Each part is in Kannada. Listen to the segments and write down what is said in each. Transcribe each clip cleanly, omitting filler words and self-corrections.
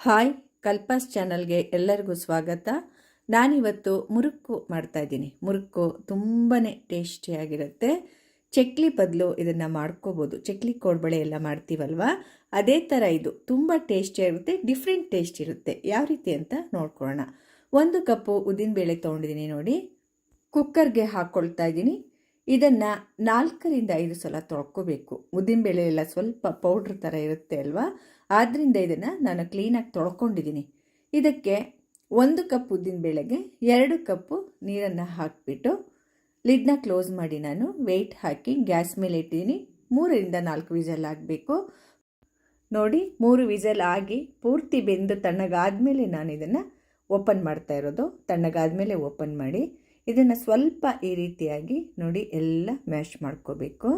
ಹಾಯ್, ಕಲ್ಪಾಸ್ ಚಾನಲ್ಗೆ ಎಲ್ಲರಿಗೂ ಸ್ವಾಗತ. ನಾನಿವತ್ತು ಮುರುಕು ಮಾಡ್ತಾಯಿದ್ದೀನಿ. ಮುರುಕು ತುಂಬಾ ಟೇಸ್ಟಿಯಾಗಿರುತ್ತೆ. ಚಕ್ಲಿ ಬದಲು ಇದನ್ನು ಮಾಡ್ಕೋಬೋದು. ಚಕ್ಲಿ ಕೋಡ್ಬಳೆ ಎಲ್ಲ ಮಾಡ್ತೀವಲ್ವ, ಅದೇ ಥರ ಇದು ತುಂಬ ಟೇಸ್ಟಿಯಾಗಿರುತ್ತೆ. ಡಿಫ್ರೆಂಟ್ ಟೇಸ್ಟ್ ಇರುತ್ತೆ. ಯಾವ ರೀತಿ ಅಂತ ನೋಡ್ಕೊಳ್ಳೋಣ. 1 ಕಪ್ಪು ಉದ್ದಿನಬೇಳೆ ತೊಗೊಂಡಿದ್ದೀನಿ ನೋಡಿ. ಕುಕ್ಕರ್ಗೆ ಹಾಕ್ಕೊಳ್ತಾ ಇದ್ದೀನಿ. ಇದನ್ನು 4ರಿಂದ 5 ಸಲ ತೊಳ್ಕೊಬೇಕು. ಉದ್ದಿನಬೇಳೆ ಎಲ್ಲ ಸ್ವಲ್ಪ ಪೌಡ್ರ್ ಥರ ಇರುತ್ತೆ ಅಲ್ವಾ, ಆದ್ದರಿಂದ ಇದನ್ನು ನಾನು ಕ್ಲೀನಾಗಿ ತೊಳ್ಕೊಂಡಿದ್ದೀನಿ. ಇದಕ್ಕೆ 1 ಕಪ್ ಉದ್ದಿನಬೇಳೆಗೆ 2 ಕಪ್ಪು ನೀರನ್ನು ಹಾಕಿಬಿಟ್ಟು ಲಿಡ್ನ ಕ್ಲೋಸ್ ಮಾಡಿ ನಾನು ವೆಯ್ಟ್ ಹಾಕಿ ಗ್ಯಾಸ್ ಮೇಲೆ ಇಟ್ಟಿದ್ದೀನಿ. 3ರಿಂದ 4 ವಿಸಲ್ ಆಗಬೇಕು. ನೋಡಿ, 3 ವಿಸಲ್ ಆಗಿ ಪೂರ್ತಿ ಬೆಂದು ತಣ್ಣಗಾದ್ಮೇಲೆ ನಾನು ಇದನ್ನು ಓಪನ್ ಮಾಡ್ತಾ ಇರೋದು. ತಣ್ಣಗಾದ್ಮೇಲೆ ಓಪನ್ ಮಾಡಿ ಇದನ್ನು ಸ್ವಲ್ಪ ಈ ರೀತಿಯಾಗಿ ನೋಡಿ ಎಲ್ಲ ಮ್ಯಾಶ್ ಮಾಡ್ಕೋಬೇಕು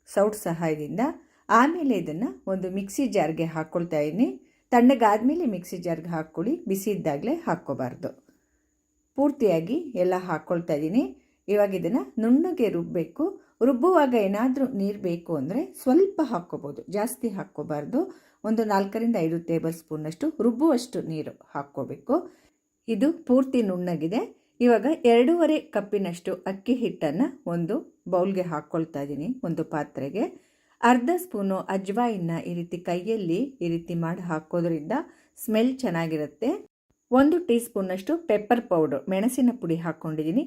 ಸೌಟ್ ಸಹಾಯದಿಂದ. ಆಮೇಲೆ ಇದನ್ನು ಒಂದು ಮಿಕ್ಸಿ ಜಾರ್ಗೆ ಹಾಕ್ಕೊಳ್ತಾ ಇದ್ದೀನಿ. ತಣ್ಣಗಾದ್ಮೇಲೆ ಮಿಕ್ಸಿ ಜಾರ್ಗೆ ಹಾಕ್ಕೊಳ್ಳಿ, ಬಿಸಿ ಇದ್ದಾಗಲೇ ಹಾಕ್ಕೋಬಾರ್ದು. ಪೂರ್ತಿಯಾಗಿ ಎಲ್ಲ ಹಾಕ್ಕೊಳ್ತಾ ಇದ್ದೀನಿ. ಇವಾಗ ಇದನ್ನು ನುಣ್ಣಗೆ ರುಬ್ಬಬೇಕು. ರುಬ್ಬುವಾಗ ಏನಾದರೂ ನೀರು ಬೇಕು ಅಂದರೆ ಸ್ವಲ್ಪ ಹಾಕ್ಕೋಬೋದು, ಜಾಸ್ತಿ ಹಾಕ್ಕೋಬಾರ್ದು. ಒಂದು 4ರಿಂದ 5 ಟೇಬಲ್ ಸ್ಪೂನ್ನಷ್ಟು ರುಬ್ಬುವಷ್ಟು ನೀರು ಹಾಕ್ಕೋಬೇಕು. ಇದು ಪೂರ್ತಿ ನುಣ್ಣಗಿದೆ. ಇವಾಗ 2.5 ಕಪ್ಪಿನಷ್ಟು ಅಕ್ಕಿ ಹಿಟ್ಟನ್ನು ಒಂದು ಬೌಲ್ಗೆ ಹಾಕ್ಕೊಳ್ತಾ ಇದ್ದೀನಿ, ಒಂದು ಪಾತ್ರೆಗೆ. ಅರ್ಧ ಸ್ಪೂನು ಅಜ್ವಾಯಿನ ಈ ರೀತಿ ಕೈಯಲ್ಲಿ ಈ ರೀತಿ ಮಾಡಿ ಹಾಕೋದ್ರಿಂದ ಸ್ಮೆಲ್ ಚೆನ್ನಾಗಿರುತ್ತೆ. 1 ಟೀ ಸ್ಪೂನ್ನಷ್ಟು ಪೆಪ್ಪರ್ ಪೌಡರ್, ಮೆಣಸಿನ ಪುಡಿ ಹಾಕ್ಕೊಂಡಿದ್ದೀನಿ.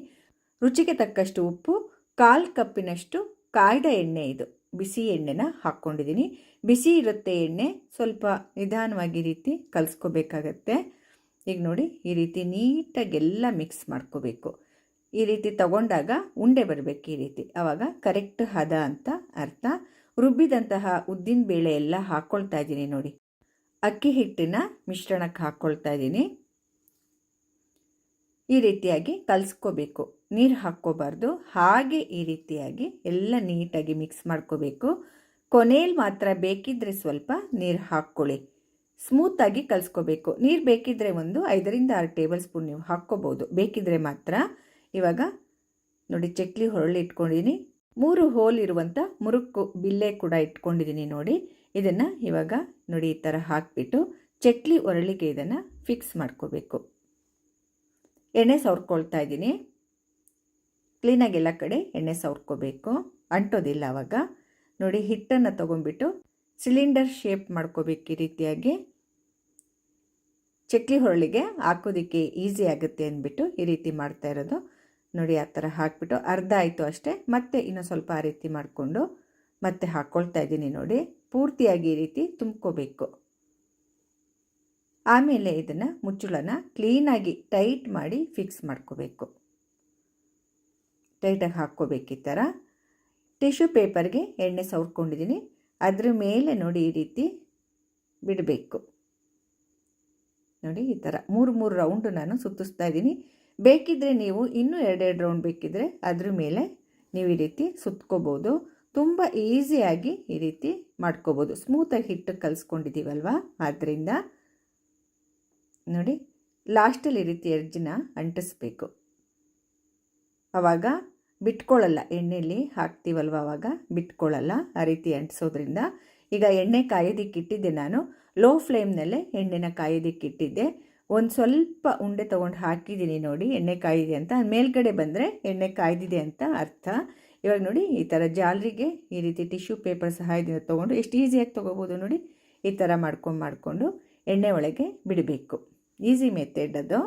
ರುಚಿಗೆ ತಕ್ಕಷ್ಟು ಉಪ್ಪು, 1/4 ಕಪ್ಪಿನಷ್ಟು ಕಾಯ್ದ ಎಣ್ಣೆ, ಇದು ಬಿಸಿ ಎಣ್ಣೆನ ಹಾಕ್ಕೊಂಡಿದ್ದೀನಿ. ಬಿಸಿ ಇರುತ್ತೆ ಎಣ್ಣೆ, ಸ್ವಲ್ಪ ನಿಧಾನವಾಗಿ ಈ ರೀತಿ ಕಲಿಸ್ಕೋಬೇಕಾಗತ್ತೆ. ಈಗ ನೋಡಿ, ಈ ರೀತಿ ನೀಟಾಗಿ ಎಲ್ಲ ಮಿಕ್ಸ್ ಮಾಡ್ಕೋಬೇಕು. ಈ ರೀತಿ ತಗೊಂಡಾಗ ಉಂಡೆ ಬರಬೇಕು ಈ ರೀತಿ, ಆವಾಗ ಕರೆಕ್ಟ್ ಹದ ಅಂತ ಅರ್ಥ. ರುಬ್ಬಿದಂತಹ ಉದ್ದಿನ ಬೇಳೆ ಎಲ್ಲ ಹಾಕ್ಕೊಳ್ತಾ ಇದ್ದೀನಿ ನೋಡಿ. ಅಕ್ಕಿ ಹಿಟ್ಟಿನ ಮಿಶ್ರಣಕ್ಕೆ ಹಾಕ್ಕೊಳ್ತಾ ಇದ್ದೀನಿ. ಈ ರೀತಿಯಾಗಿ ಕಲಿಸ್ಕೋಬೇಕು, ನೀರು ಹಾಕ್ಕೋಬಾರ್ದು. ಹಾಗೆ ಈ ರೀತಿಯಾಗಿ ಎಲ್ಲ ನೀಟಾಗಿ ಮಿಕ್ಸ್ ಮಾಡ್ಕೋಬೇಕು. ಕೊನೆಯಲ್ಲಿ ಮಾತ್ರ ಬೇಕಿದ್ದರೆ ಸ್ವಲ್ಪ ನೀರು ಹಾಕ್ಕೊಳ್ಳಿ. ಸ್ಮೂತಾಗಿ ಕಲಿಸ್ಕೋಬೇಕು. ನೀರು ಬೇಕಿದ್ದರೆ ಒಂದು 5ರಿಂದ 6 ಟೇಬಲ್ ಸ್ಪೂನ್ ನೀವು ಹಾಕ್ಕೋಬೋದು, ಬೇಕಿದ್ದರೆ ಮಾತ್ರ. ಇವಾಗ ನೋಡಿ, ಚಕ್ಲಿ ಹೊರಳಿ ಇಟ್ಕೊಂಡಿದ್ದೀನಿ. 3 ಹೋಲ್ ಇರುವಂಥ ಮುರುಕು ಬಿಲ್ಲೆ ಕೂಡ ಇಟ್ಕೊಂಡಿದ್ದೀನಿ ನೋಡಿ. ಇದನ್ನು ಇವಾಗ ನೋಡಿ ಈ ಥರ ಹಾಕಿಬಿಟ್ಟು ಚಕ್ಲಿ ಒರಳಿಗೆ ಇದನ್ನು ಫಿಕ್ಸ್ ಮಾಡ್ಕೋಬೇಕು. ಎಣ್ಣೆ ಸವರ್ಕೊಳ್ತಾ ಇದ್ದೀನಿ. ಕ್ಲೀನಾಗಿ ಎಲ್ಲ ಕಡೆ ಎಣ್ಣೆ ಸವರ್ಕೋಬೇಕು, ಅಂಟೋದಿಲ್ಲ ಆವಾಗ. ನೋಡಿ, ಹಿಟ್ಟನ್ನು ತೊಗೊಂಡ್ಬಿಟ್ಟು ಸಿಲಿಂಡರ್ ಶೇಪ್ ಮಾಡ್ಕೋಬೇಕು ಈ ರೀತಿಯಾಗಿ. ಚಕ್ಲಿ ಹೊರಳಿಗೆ ಹಾಕೋದಕ್ಕೆ ಈಸಿ ಆಗುತ್ತೆ ಅಂದ್ಬಿಟ್ಟು ಈ ರೀತಿ ಮಾಡ್ತಾ ಇರೋದು ನೋಡಿ. ಆ ಥರ ಹಾಕಿಬಿಟ್ಟು ಅರ್ಧ ಆಯಿತು ಅಷ್ಟೇ, ಮತ್ತೆ ಇನ್ನೂ ಸ್ವಲ್ಪ ಆ ರೀತಿ ಮಾಡಿಕೊಂಡು ಮತ್ತೆ ಹಾಕ್ಕೊಳ್ತಾ ಇದ್ದೀನಿ ನೋಡಿ. ಪೂರ್ತಿಯಾಗಿ ಈ ರೀತಿ ತುಂಬ್ಕೋಬೇಕು. ಆಮೇಲೆ ಇದನ್ನು ಮುಚ್ಚಳನ ಕ್ಲೀನಾಗಿ ಟೈಟ್ ಮಾಡಿ ಫಿಕ್ಸ್ ಮಾಡ್ಕೋಬೇಕು. ಟೈಟಾಗಿ ಹಾಕ್ಕೋಬೇಕು ಈ ಥರ. ಟಿಶ್ಯೂ ಪೇಪರ್ಗೆ ಎಣ್ಣೆ ಸವರ್ಕೊಂಡಿದ್ದೀನಿ, ಅದ್ರ ಮೇಲೆ ನೋಡಿ ಈ ರೀತಿ ಬಿಡಬೇಕು ನೋಡಿ. ಈ ಥರ 3 ರೌಂಡು ನಾನು ಸುತ್ತಿಸ್ತಾ ಇದ್ದೀನಿ. ಬೇಕಿದ್ದರೆ ನೀವು ಇನ್ನೂ 2 ರೌಂಡ್ ಬೇಕಿದ್ದರೆ ಅದ್ರ ಮೇಲೆ ನೀವು ಈ ರೀತಿ ಸುತ್ಕೋಬೋದು. ತುಂಬ ಈಸಿಯಾಗಿ ಈ ರೀತಿ ಮಾಡ್ಕೋಬೋದು. ಸ್ಮೂತಾಗಿ ಹಿಟ್ಟು ಕಲಿಸ್ಕೊಂಡಿದ್ದೀವಲ್ವ, ಆದ್ದರಿಂದ ನೋಡಿ ಲಾಸ್ಟಲ್ಲಿ ಈ ರೀತಿ ಎಡ್ಜನ್ನ ಅಂಟಿಸ್ಬೇಕು. ಆವಾಗ ಬಿಟ್ಕೊಳ್ಳಲ್ಲ, ಎಣ್ಣೆಯಲ್ಲಿ ಹಾಕ್ತೀವಲ್ವ ಆವಾಗ ಬಿಟ್ಕೊಳ್ಳಲ್ಲ ಆ ರೀತಿ ಅಂಟಿಸೋದ್ರಿಂದ. ಈಗ ಎಣ್ಣೆ ಕಾಯೋದಕ್ಕೆ ಇಟ್ಟಿದ್ದೆ ನಾನು. ಲೋ ಫ್ಲೇಮ್ನಲ್ಲೇ ಎಣ್ಣೆನ ಕಾಯೋದಕ್ಕೆ ಇಟ್ಟಿದ್ದೆ. ಒಂದು ಸ್ವಲ್ಪ ಉಂಡೆ ತೊಗೊಂಡು ಹಾಕಿದ್ದೀನಿ ನೋಡಿ, ಎಣ್ಣೆ ಕಾಯಿದೆ ಅಂತ. ಮೇಲ್ಗಡೆ ಬಂದರೆ ಎಣ್ಣೆ ಕಾಯ್ದಿದೆ ಅಂತ ಅರ್ಥ. ಇವಾಗ ನೋಡಿ, ಈ ಥರ ಜಾಲರಿಗೆ ಈ ರೀತಿ ಟಿಶ್ಯೂ ಪೇಪರ್ ಸಹಾಯದಿಂದ ತೊಗೊಂಡು ಎಷ್ಟು ಈಸಿಯಾಗಿ ತೊಗೋಬೋದು ನೋಡಿ. ಈ ಥರ ಮಾಡಿಕೊಂಡು ಎಣ್ಣೆ ಒಳಗೆ ಬಿಡಬೇಕು. ಈಸಿ ಮೆಥಡ್ ಅದು.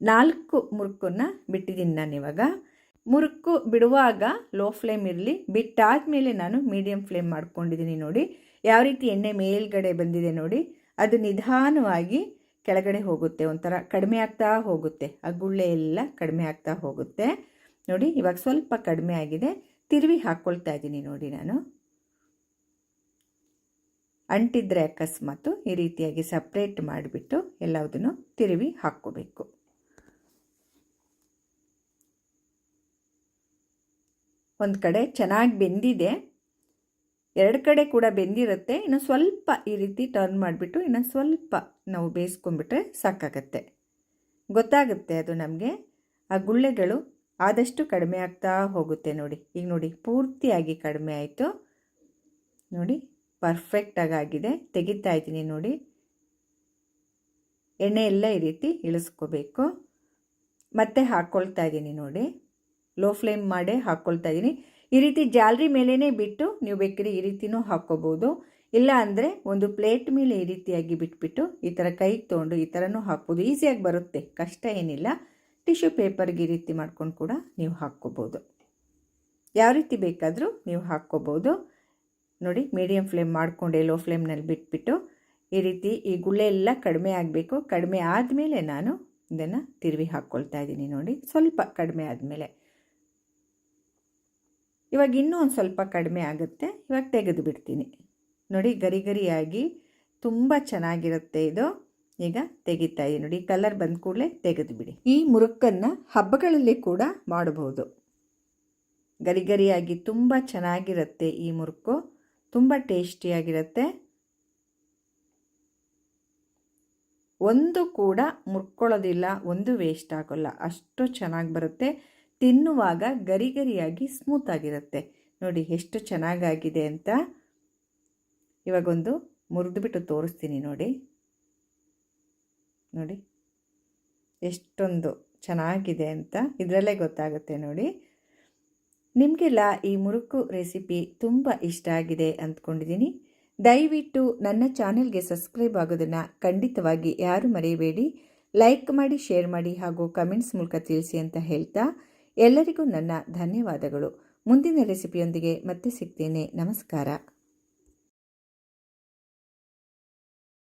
4 ಮುರುಕನ್ನು ಬಿಟ್ಟಿದ್ದೀನಿ ನಾನು ಇವಾಗ. ಮುರುಕು ಬಿಡುವಾಗ ಲೋ ಫ್ಲೇಮ್ ಇರಲಿ, ಬಿಟ್ಟಾದಮೇಲೆ ನಾನು ಮೀಡಿಯಮ್ ಫ್ಲೇಮ್ ಮಾಡ್ಕೊಂಡಿದ್ದೀನಿ ನೋಡಿ. ಯಾವ ರೀತಿ ಎಣ್ಣೆ ಮೇಲ್ಗಡೆ ಬಂದಿದೆ ನೋಡಿ, ಅದು ನಿಧಾನವಾಗಿ ಕೆಳಗಡೆ ಹೋಗುತ್ತೆ, ಒಂಥರ ಕಡಿಮೆ ಆಗ್ತಾ ಹೋಗುತ್ತೆ. ಆ ಗುಳ್ಳೆ ಎಲ್ಲ ಕಡಿಮೆ ಆಗ್ತಾ ಹೋಗುತ್ತೆ ನೋಡಿ. ಇವಾಗ ಸ್ವಲ್ಪ ಕಡಿಮೆ ಆಗಿದೆ. ತಿರುವಿ ಹಾಕ್ಕೊಳ್ತಾ ಇದ್ದೀನಿ ನೋಡಿ ನಾನು. ಅಂಟಿದ್ರೆ ಅಕಸ್ಮಾತು ಈ ರೀತಿಯಾಗಿ ಸಪ್ರೇಟ್ ಮಾಡಿಬಿಟ್ಟು ಎಲ್ಲದನ್ನು ತಿರುವಿ ಹಾಕ್ಕೋಬೇಕು. ಒಂದು ಕಡೆ ಚೆನ್ನಾಗಿ ಬೆಂದಿದೆ, 2 ಕಡೆ ಕೂಡ ಬೆಂದಿರುತ್ತೆ. ಇನ್ನು ಸ್ವಲ್ಪ ಈ ರೀತಿ ಟರ್ನ್ ಮಾಡಿಬಿಟ್ಟು ಇನ್ನು ಸ್ವಲ್ಪ ನಾವು ಬೇಯಿಸ್ಕೊಂಡ್ಬಿಟ್ರೆ ಸಾಕಾಗತ್ತೆ. ಗೊತ್ತಾಗುತ್ತೆ ಅದು ನಮಗೆ. ಆ ಗುಳ್ಳೆಗಳು ಆದಷ್ಟು ಕಡಿಮೆ ಆಗ್ತಾ ಹೋಗುತ್ತೆ ನೋಡಿ. ಈಗ ನೋಡಿ, ಪೂರ್ತಿಯಾಗಿ ಕಡಿಮೆ ಆಯಿತು ನೋಡಿ. ಪರ್ಫೆಕ್ಟಾಗಿ ಆಗಿದೆ. ತೆಗಿತಾ ಇದ್ದೀನಿ ನೋಡಿ. ಎಣ್ಣೆ ಎಲ್ಲ ಈ ರೀತಿ ಇಳಿಸ್ಕೋಬೇಕು. ಮತ್ತೆ ಹಾಕ್ಕೊಳ್ತಾ ಇದ್ದೀನಿ ನೋಡಿ. ಲೋ ಫ್ಲೇಮ್ ಮಾಡೇ ಹಾಕ್ಕೊಳ್ತಾ ಇದ್ದೀನಿ. ಈ ರೀತಿ ಜಾಲರಿ ಮೇಲೇ ಬಿಟ್ಟು ನೀವು ಬೇಕಾದ್ರೆ ಈ ರೀತಿನೂ ಹಾಕ್ಕೋಬೋದು. ಇಲ್ಲ ಅಂದರೆ ಒಂದು ಪ್ಲೇಟ್ ಮೇಲೆ ಈ ರೀತಿಯಾಗಿ ಬಿಟ್ಬಿಟ್ಟು ಈ ಥರ ಕೈಗೆ ತೊಗೊಂಡು ಈ ಥರನೂ ಹಾಕ್ಬೋದು. ಈಸಿಯಾಗಿ ಬರುತ್ತೆ, ಕಷ್ಟ ಏನಿಲ್ಲ. ಟಿಶ್ಯೂ ಪೇಪರ್ಗೆ ಈ ರೀತಿ ಮಾಡ್ಕೊಂಡು ಕೂಡ ನೀವು ಹಾಕ್ಕೋಬೋದು. ಯಾವ ರೀತಿ ಬೇಕಾದರೂ ನೀವು ಹಾಕ್ಕೋಬೋದು ನೋಡಿ. ಮೀಡಿಯಮ್ ಫ್ಲೇಮ್ ಮಾಡಿಕೊಂಡೆ ಲೋ ಫ್ಲೇಮ್ನಲ್ಲಿ ಬಿಟ್ಬಿಟ್ಟು ಈ ರೀತಿ ಈ ಗುಳ್ಳೆ ಎಲ್ಲ ಕಡಿಮೆ ಆಗಬೇಕು. ಕಡಿಮೆ ಆದಮೇಲೆ ನಾನು ಇದನ್ನು ತಿರುವಿ ಹಾಕ್ಕೊಳ್ತಾ ಇದ್ದೀನಿ ನೋಡಿ. ಸ್ವಲ್ಪ ಕಡಿಮೆ ಆದಮೇಲೆ ಇವಾಗ ಇನ್ನೂ ಒಂದು ಸ್ವಲ್ಪ ಕಡಿಮೆ ಆಗುತ್ತೆ. ಇವಾಗ ತೆಗೆದು ಬಿಡ್ತೀನಿ ನೋಡಿ. ಗರಿ ಗರಿಯಾಗಿ ತುಂಬ ಚೆನ್ನಾಗಿರುತ್ತೆ ಇದು. ಈಗ ತೆಗಿತಾ ಇದ್ದೀನಿ ನೋಡಿ. ಕಲರ್ ಬಂದ ಕೂಡಲೇ ತೆಗೆದು ಬಿಡಿ. ಈ ಮುರುಕನ್ನು ಹಬ್ಬಗಳಲ್ಲಿ ಕೂಡ ಮಾಡಬಹುದು. ಗರಿ ಗರಿಯಾಗಿ ತುಂಬ ಚೆನ್ನಾಗಿರುತ್ತೆ ಈ ಮುರುಕು. ತುಂಬ ಟೇಸ್ಟಿಯಾಗಿರುತ್ತೆ. ಒಂದು ಕೂಡ ಮುರ್ಕೊಳ್ಳೋದಿಲ್ಲ, ಒಂದು ವೇಸ್ಟ್ ಆಗೋಲ್ಲ, ಅಷ್ಟು ಚೆನ್ನಾಗಿ ಬರುತ್ತೆ. ತಿನ್ನುವಾಗ ಗರಿ ಗರಿಯಾಗಿ ಸ್ಮೂತಾಗಿರುತ್ತೆ ನೋಡಿ. ಎಷ್ಟು ಚೆನ್ನಾಗಾಗಿದೆ ಅಂತ. ಇವಾಗೊಂದು ಮುರಿದುಬಿಟ್ಟು ತೋರಿಸ್ತೀನಿ ನೋಡಿ. ನೋಡಿ ಎಷ್ಟೊಂದು ಚೆನ್ನಾಗಿದೆ ಅಂತ ಇದರಲ್ಲೇ ಗೊತ್ತಾಗುತ್ತೆ ನೋಡಿ. ನಿಮಗೆಲ್ಲ ಈ ಮುರುಕು ರೆಸಿಪಿ ತುಂಬ ಇಷ್ಟ ಆಗಿದೆ ಅಂದ್ಕೊಂಡಿದ್ದೀನಿ. ದಯವಿಟ್ಟು ನನ್ನ ಚಾನೆಲ್ಗೆ ಸಬ್ಸ್ಕ್ರೈಬ್ ಆಗೋದನ್ನು ಖಂಡಿತವಾಗಿ ಯಾರು ಮರೆಯಬೇಡಿ. ಲೈಕ್ ಮಾಡಿ, ಶೇರ್ ಮಾಡಿ ಹಾಗೂ ಕಮೆಂಟ್ಸ್ ಮೂಲಕ ತಿಳಿಸಿ ಅಂತ ಹೇಳ್ತಾ ಎಲ್ಲರಿಗೂ ನನ್ನ ಧನ್ಯವಾದಗಳು. ಮುಂದಿನ ರೆಸಿಪಿಯೊಂದಿಗೆ ಮತ್ತೆ ಸಿಗ್ತೇನೆ. ನಮಸ್ಕಾರ.